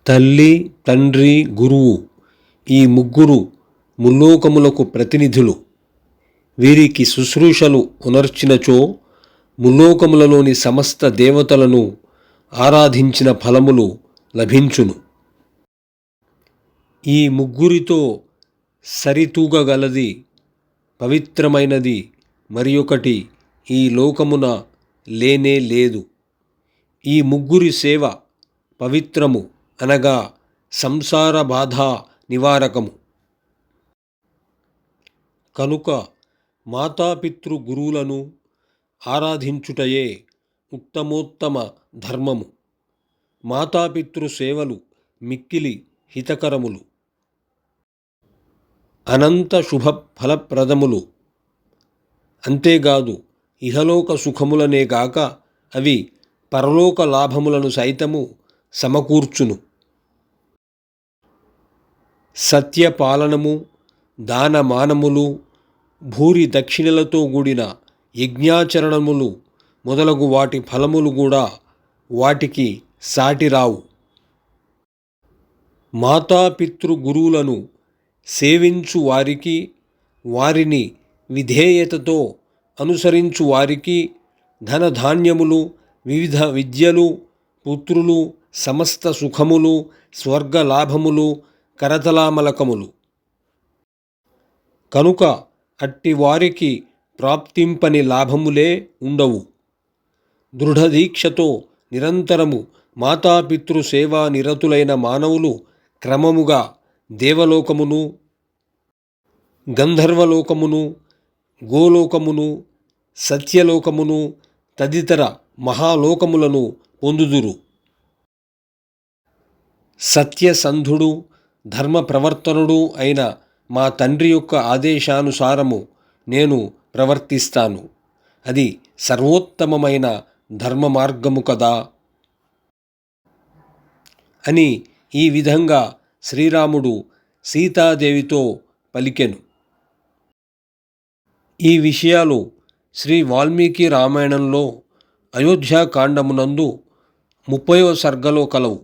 తల్లి, తండ్రి, గురువు ఈ ముగ్గురు ముల్లోకములకు ప్రతినిధులు. వీరికి శుశ్రూషలు ఉనర్చినచో ముల్లోకములలోని సమస్త దేవతలను ఆరాధించిన ఫలములు లభించును. ఈ ముగ్గురితో సరితూగగలది, పవిత్రమైనది మరియొకటి ఈ లోకమున లేనే లేదు. ఈ ముగ్గురి సేవ పవిత్రము అనగా సంసార బాధ నివారకము. కనుక మాతాపితృ గురువులను ఆరాధించుటయే ఉత్తమోత్తమ ధర్మము. మాతాపితృ సేవలు మిక్కిలి హితకరములు, అనంత శుభ ఫలప్రదములు. అంతేకాదు ఇహలోక సుఖములనే గాక అవి పరలోక లాభములను సైతము సమకూర్చును. సత్యపాలనము, దానమానములు, భూరి దక్షిణలతో కూడిన యజ్ఞాచరణములు మొదలగు వాటి ఫలములు కూడా వాటికి సాటిరావు. మాతాపితృ గురువులను సేవించు వారికి, వారిని విధేయతతో అనుసరించు వారికి ధనధాన్యములు, వివిధ విద్యలు, పుత్రులు, సమస్త సుఖములు, స్వర్గలాభములు, కరతలామలకములు. కనుక అట్టివారికి ప్రాప్తింపని లాభములే ఉండవు. దృఢదీక్షతో నిరంతరము మాతాపితృ సేవా నిరతులైన మానవులు క్రమముగా దేవలోకమును, గంధర్వలోకమును, గోలోకమును, సత్యలోకమును తదితర మహాలోకములను పొందుదురు. సత్యసంధుడు, ధర్మ ప్రవర్తనుడు అయిన మా తండ్రి యొక్క ఆదేశానుసారము నేను ప్రవర్తిస్తాను. అది సర్వోత్తమమైన ధర్మ మార్గము కదా అని ఈ విధంగా శ్రీరాముడు సీతాదేవితో పలికెను. ఈ విషయాలు శ్రీ వాల్మీకి రామాయణంలో అయోధ్యాకాండమునందు 30వ సర్గలో కలవు.